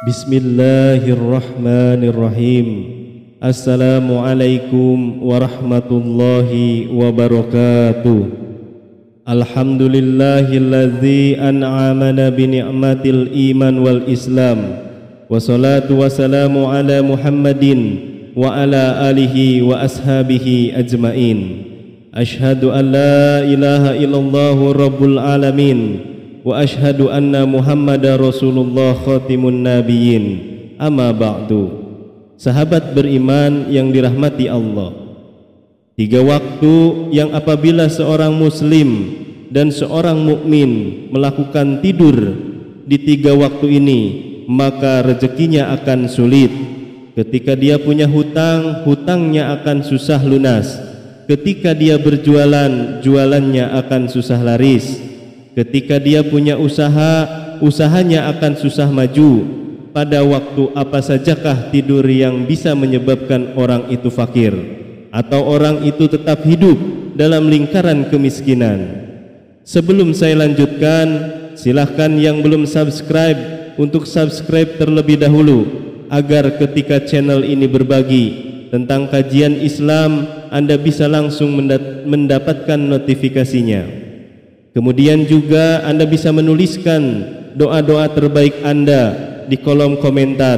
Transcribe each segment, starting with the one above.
Bismillahirrahmanirrahim. Assalamualaikum warahmatullahi wabarakatuh. Alhamdulillahilladzi an'amana bi ni'matil iman wal islam. Wassalatu wassalamu ala Muhammadin wa ala alihi wa ashabihi ajmain. Ashhadu an la ilaha illallah rabbul alamin. Wa ashhadu anna Muhammadar Rasulullah khatimun nabiyyin. Amma ba'du. Sahabat beriman yang dirahmati Allah, 3 waktu yang apabila seorang muslim dan seorang mukmin melakukan tidur di 3 waktu ini, maka rezekinya akan sulit. Ketika dia punya hutang, hutangnya akan susah lunas. Ketika dia berjualan, jualannya akan susah laris. Ketika dia punya usaha, usahanya akan susah maju. Pada waktu apa sajakah tidur yang bisa menyebabkan orang itu fakir atau orang itu tetap hidup dalam lingkaran kemiskinan? Sebelum saya lanjutkan, silahkan yang belum subscribe untuk subscribe terlebih dahulu, agar ketika channel ini berbagi tentang kajian Islam, Anda bisa langsung mendapatkan notifikasinya. Kemudian juga Anda bisa menuliskan doa-doa terbaik Anda di kolom komentar,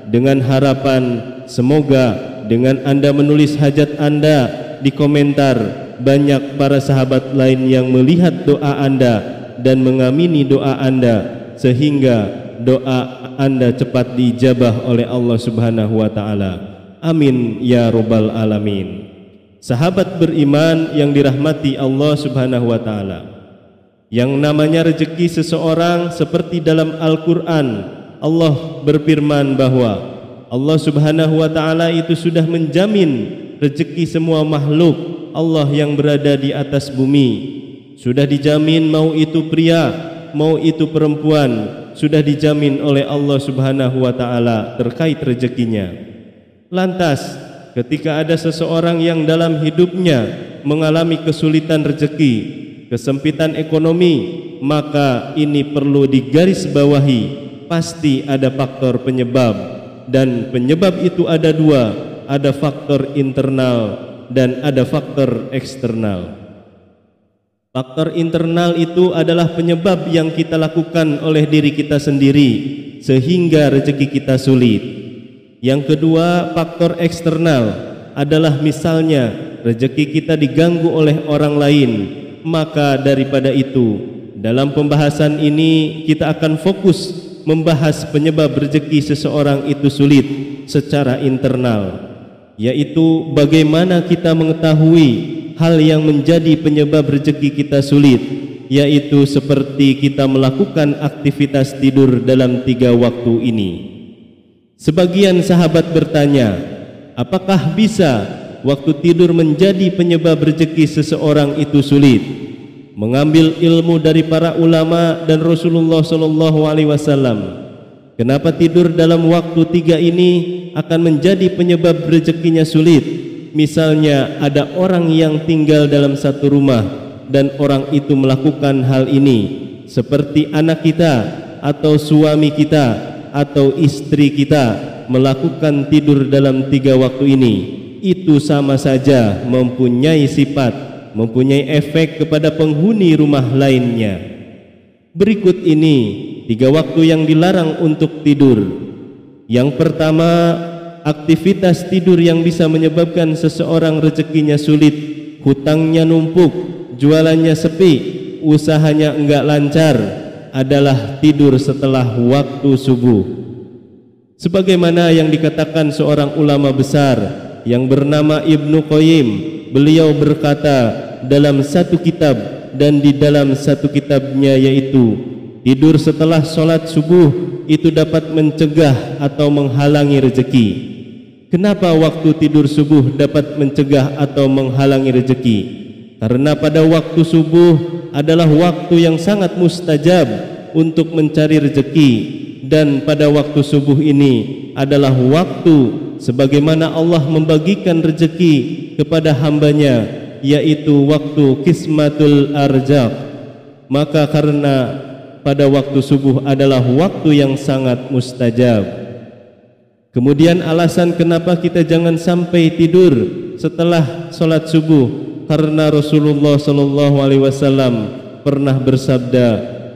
dengan harapan semoga dengan Anda menulis hajat Anda di komentar, banyak para sahabat lain yang melihat doa Anda dan mengamini doa Anda, sehingga doa Anda cepat diijabah oleh Allah Subhanahu wa taala. Amin ya rabbal alamin. Sahabat beriman yang dirahmati Allah Subhanahu wa taala, yang namanya rezeki seseorang seperti dalam Al-Quran, Allah berfirman bahwa Allah Subhanahu wa ta'ala itu sudah menjamin rezeki semua makhluk Allah yang berada di atas bumi. Sudah dijamin, mau itu pria, mau itu perempuan, sudah dijamin oleh Allah Subhanahu wa ta'ala terkait rezekinya. Lantas, ketika ada seseorang yang dalam hidupnya mengalami kesulitan rezeki, kesempitan ekonomi, maka ini perlu digarisbawahi, pasti ada faktor penyebab, dan penyebab itu ada 2, ada faktor internal dan ada faktor eksternal. Faktor internal itu adalah penyebab yang kita lakukan oleh diri kita sendiri sehingga rezeki kita sulit. Yang kedua, faktor eksternal adalah misalnya rezeki kita diganggu oleh orang lain. Maka daripada itu, dalam pembahasan ini kita akan fokus membahas penyebab rezeki seseorang itu sulit secara internal, yaitu bagaimana kita mengetahui hal yang menjadi penyebab rezeki kita sulit, yaitu seperti kita melakukan aktivitas tidur dalam 3 waktu ini. Sebagian sahabat bertanya, apakah bisa waktu tidur menjadi penyebab rezeki seseorang itu sulit? Mengambil ilmu dari para ulama dan Rasulullah SAW, kenapa tidur dalam waktu 3 ini akan menjadi penyebab rezekinya sulit? Misalnya ada orang yang tinggal dalam satu rumah dan orang itu melakukan hal ini, seperti anak kita atau suami kita atau istri kita melakukan tidur dalam 3 waktu ini, itu sama saja mempunyai sifat, mempunyai efek kepada penghuni rumah lainnya. Berikut ini 3 waktu yang dilarang untuk tidur. Yang pertama, aktivitas tidur yang bisa menyebabkan seseorang rezekinya sulit, hutangnya numpuk, jualannya sepi, usahanya enggak lancar, adalah tidur setelah waktu subuh. Sebagaimana yang dikatakan seorang ulama besar yang bernama Ibnu Qayyim, beliau berkata dalam satu kitab dan di dalam satu kitabnya, yaitu tidur setelah sholat subuh itu dapat mencegah atau menghalangi rezeki. Kenapa waktu tidur subuh dapat mencegah atau menghalangi rezeki? Karena pada waktu subuh adalah waktu yang sangat mustajab untuk mencari rezeki, dan pada waktu subuh ini adalah waktu sebagaimana Allah membagikan rezeki kepada hambanya, yaitu waktu kismatul arzaq. Maka karena pada waktu subuh adalah waktu yang sangat mustajab. Kemudian alasan kenapa kita jangan sampai tidur setelah sholat subuh, karena Rasulullah SAW pernah bersabda,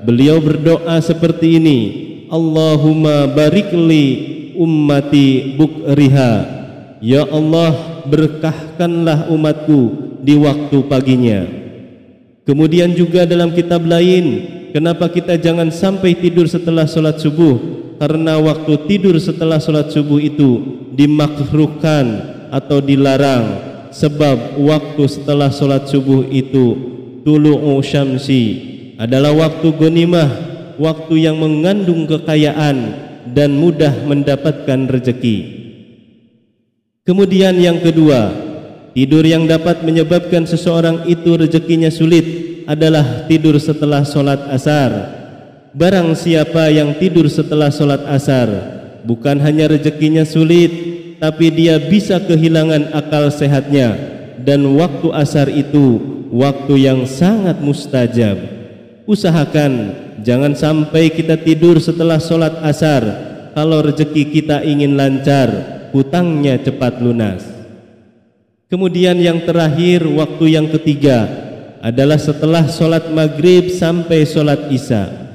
beliau berdoa seperti ini, Allahumma barikli ummati bukriha, ya Allah berkahkanlah umatku di waktu paginya. Kemudian juga dalam kitab lain, kenapa kita jangan sampai tidur setelah sholat subuh, karena waktu tidur setelah sholat subuh itu dimakruhkan atau dilarang, sebab waktu setelah sholat subuh itu tulu'u syamsi adalah waktu ghanimah, waktu yang mengandung kekayaan dan mudah mendapatkan rezeki. Kemudian yang kedua, tidur yang dapat menyebabkan seseorang itu rezekinya sulit adalah tidur setelah sholat asar. Barang siapa yang tidur setelah sholat asar, bukan hanya rezekinya sulit, tapi dia bisa kehilangan akal sehatnya. Dan waktu asar itu waktu yang sangat mustajab. Usahakan jangan sampai kita tidur setelah sholat asar. Kalau rezeki kita ingin lancar, hutangnya cepat lunas. Kemudian yang terakhir, waktu yang ketiga adalah setelah sholat maghrib sampai sholat isya.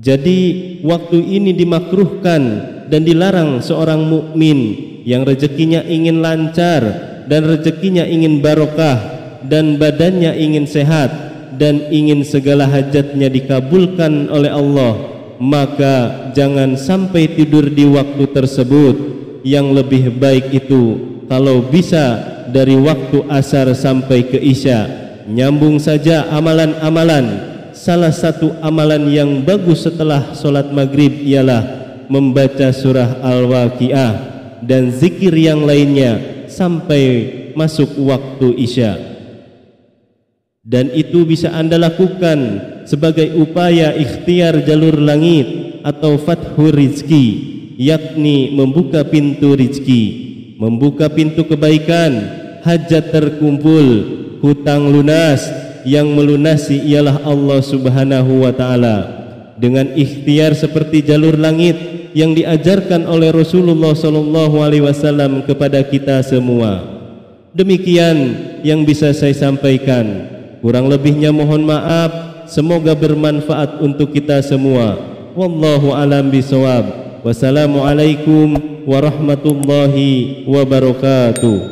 Jadi waktu ini dimakruhkan dan dilarang seorang mukmin yang rezekinya ingin lancar dan rezekinya ingin barokah dan badannya ingin sehat dan ingin segala hajatnya dikabulkan oleh Allah, maka jangan sampai tidur di waktu tersebut. Yang lebih baik itu kalau bisa dari waktu asar sampai ke isya, nyambung saja amalan-amalan. Salah satu amalan yang bagus setelah sholat maghrib ialah membaca surah Al-Waqiah dan zikir yang lainnya sampai masuk waktu isya. Dan itu bisa Anda lakukan sebagai upaya ikhtiar jalur langit atau fathu rizki, yakni membuka pintu rizki, membuka pintu kebaikan, hajat terkumpul, hutang lunas. Yang melunasi ialah Allah Subhanahu wa ta'ala. Dengan ikhtiar seperti jalur langit yang diajarkan oleh Rasulullah SAW kepada kita semua. Demikian yang bisa saya sampaikan. Kurang lebihnya mohon maaf. Semoga bermanfaat untuk kita semua. Wallahu a'lam bishawab. Wassalamualaikum warahmatullahi wabarakatuh.